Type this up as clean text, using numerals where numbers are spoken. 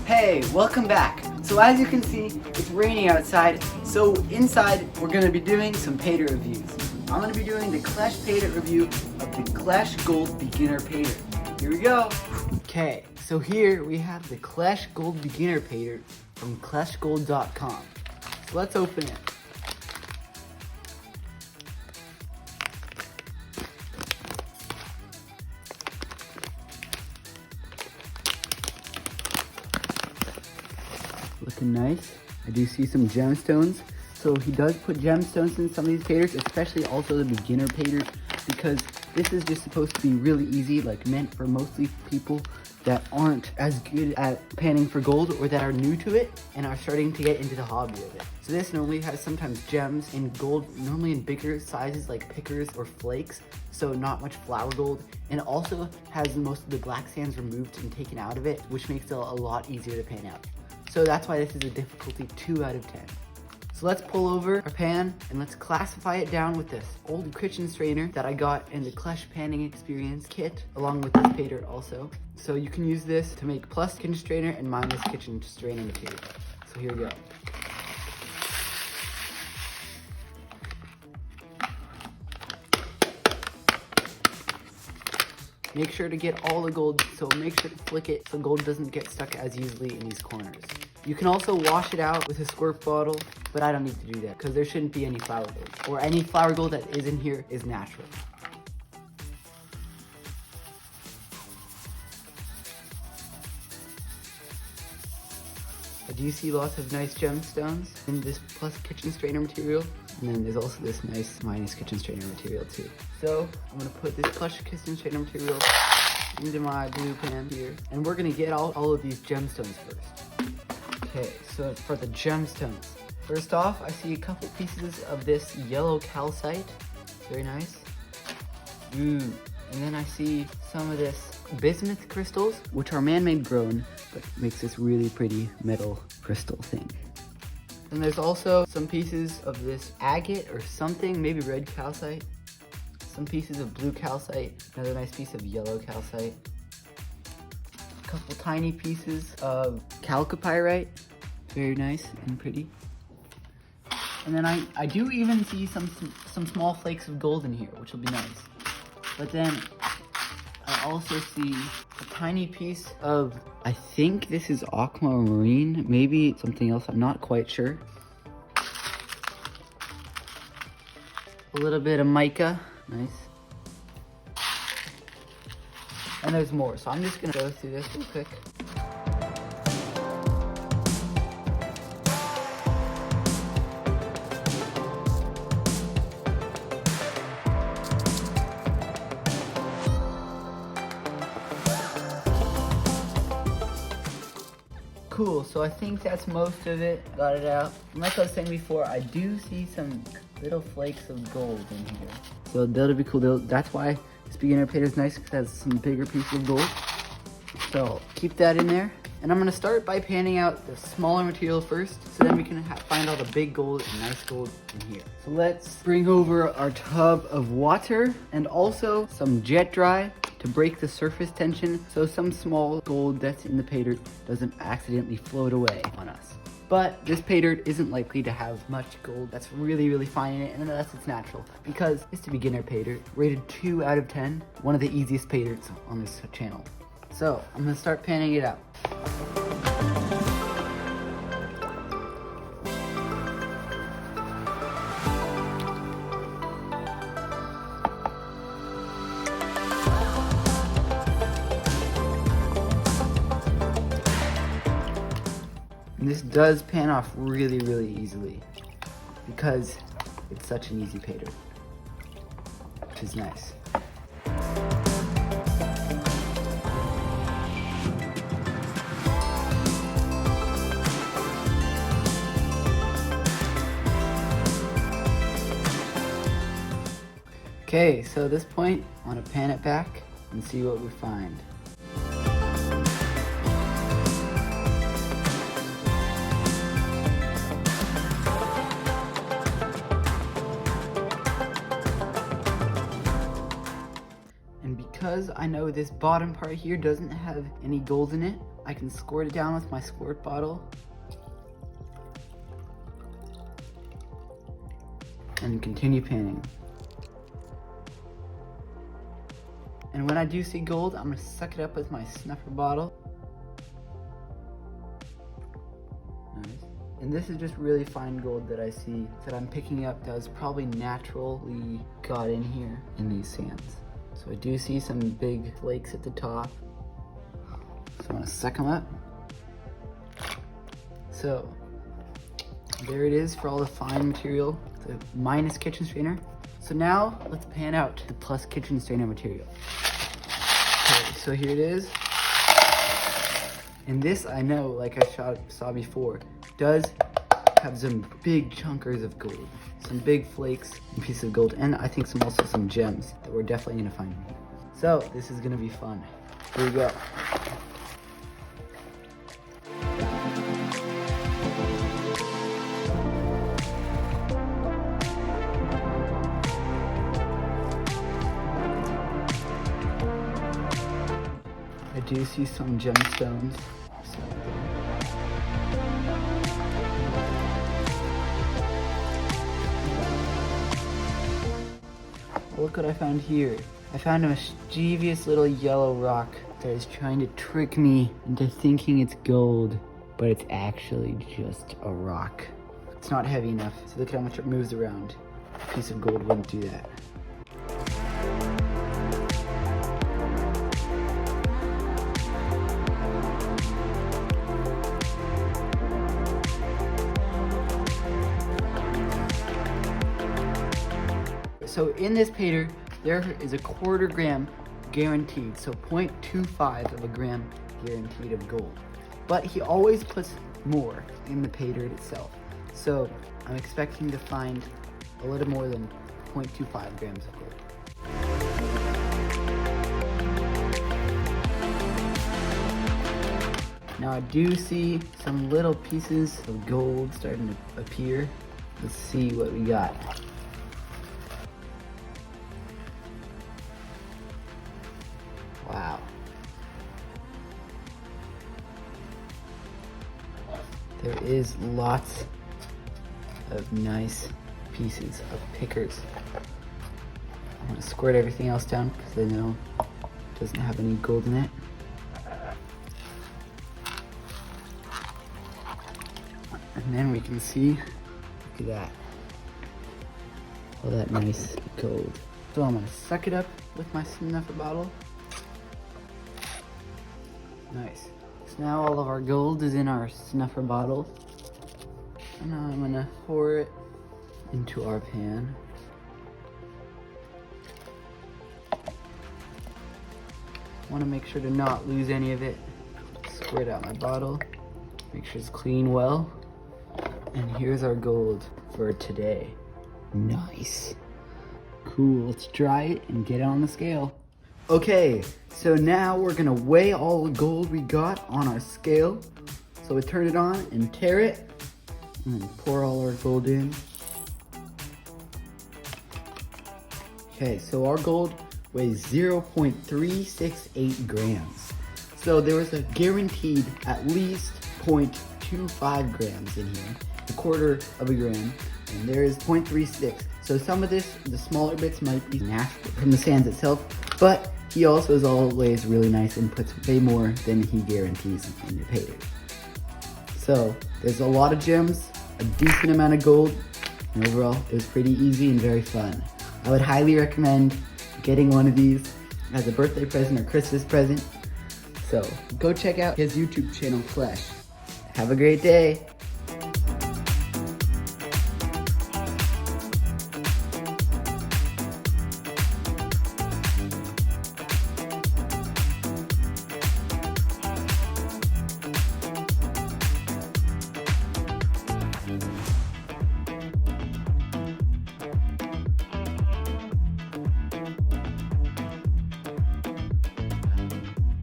Hey, welcome back. So as you can see, it's raining outside, so inside we're going to be doing some Paydirt reviews. I'm going to be doing the Klesh Paydirt review of the Klesh Gold Beginner Paydirt. Here we go. Okay, so here we have the Klesh Gold Beginner Paydirt from kleshgold.com. So let's open it. Looking nice. I do see some gemstones. So he does put gemstones in some of these Paydirts, especially also the beginner Paydirt, because this is just supposed to be really easy, like meant for mostly people that aren't as good at panning for gold or that are new to it and are starting to get into the hobby of it. So this normally has sometimes gems in gold, normally in bigger sizes like pickers or flakes, so not much flour gold, and also has most of the black sands removed and taken out of it, which makes it a lot easier to pan out. So that's why this is a difficulty 2 out of 10. So let's pull over our pan and let's classify it down with this old kitchen strainer that I got in the Klesh Panning Experience kit, along with this Paydirt also. So you can use this to make plus kitchen strainer and minus kitchen strainer material. So here we go. Make sure to get all the gold, so make sure to flick it so gold doesn't get stuck as easily in these corners. You can also wash it out with a squirt bottle, but I don't need to do that because there shouldn't be any flour gold, or any flour gold that is in here is natural. I do see lots of nice gemstones in this plus kitchen strainer material, and then there's also this nice minus kitchen strainer material too. So I'm gonna put this plus kitchen strainer material into my blue pan here, and we're gonna get all of these gemstones first. Okay, so for the gemstones, first off, I see a couple pieces of this yellow calcite. Very nice. Ooh, and then I see some of this bismuth crystals, which are man-made grown, but makes this really pretty metal crystal thing. And there's also some pieces of this agate or something, maybe red calcite. Some pieces of blue calcite, another nice piece of yellow calcite. A couple tiny pieces of chalcopyrite, very nice and pretty. And then I do even see some small flakes of gold in here, which will be nice. But then I also see a tiny piece of, I think this is aquamarine, maybe something else, I'm not quite sure. A little bit of mica, nice. And there's more, so I'm just gonna go through this real quick. Cool, so I think that's most of it. Got it out. And like I was saying before, I do see some little flakes of gold in here. So that'll be cool. That's why this beginner Paydirt is nice, because it has some bigger pieces of gold. So keep that in there. And I'm gonna start by panning out the smaller material first, so then we can find all the big gold and nice gold in here. So let's bring over our tub of water and also some jet dry to break the surface tension, so some small gold that's in the Paydirt doesn't accidentally float away on us. But this Paydirt isn't likely to have much gold that's really fine in it, unless it's natural, because it's a beginner Paydirt, rated 2 out of 10, one of the easiest Paydirts on this channel. So I'm gonna start panning it out. And this does pan off really easily because it's such an easy Paydirt, which is nice. Okay, so at this point, I want to pan it back and see what we find. And because I know this bottom part here doesn't have any gold in it, I can squirt it down with my squirt bottle. And continue panning. And when I do see gold, I'm gonna suck it up with my snuffer bottle. Nice. And this is just really fine gold that I see that I'm picking up that was probably naturally got in here in these sands. So I do see some big flakes at the top. So I'm gonna suck them up. So there it is for all the fine material, the minus kitchen strainer. So now let's pan out the plus kitchen strainer material. Okay, so here it is. And this, I know, like I saw before, does have some big chunkers of gold, some big flakes and pieces of gold, and I think also some gems that we're definitely gonna find in here. So this is gonna be fun. Here we go. I do see some gemstones. Look what I found here. I found a mischievous little yellow rock that is trying to trick me into thinking it's gold, but it's actually just a rock. It's not heavy enough, so look how much it moves around. A piece of gold wouldn't do that. So in this Paydirt, there is a 1/4 gram guaranteed, so 0.25 of a gram guaranteed of gold. But he always puts more in the Paydirt itself. So I'm expecting to find a little more than 0.25 grams of gold. Now I do see some little pieces of gold starting to appear. Let's see what we got. Wow. There is lots of nice pieces of pickers. I'm gonna squirt everything else down because I know it doesn't have any gold in it. And then we can see, look at that. All that nice gold. So I'm gonna suck it up with my snuffer bottle. Nice. So now all of our gold is in our snuffer bottle. And now I'm gonna pour it into our pan. Want to make sure to not lose any of it. Squirt out my bottle. Make sure it's clean well. And here's our gold for today. Nice. Cool, let's dry it and get it on the scale. Okay, so now we're gonna weigh all the gold we got on our scale. So we turn it on and tare it, and then pour all our gold in. Okay, so our gold weighs 0.368 grams. So there was a guaranteed at least 0.25 grams in here, 1/4 of a gram, and there is 0.36. So some of this, the smaller bits might be natural from the sands itself, but he also is always really nice and puts way more than he guarantees in the Paydirt. So there's a lot of gems, a decent amount of gold, and overall it was pretty easy and very fun. I would highly recommend getting one of these as a birthday present or Christmas present. So go check out his YouTube channel, Klesh. Have a great day.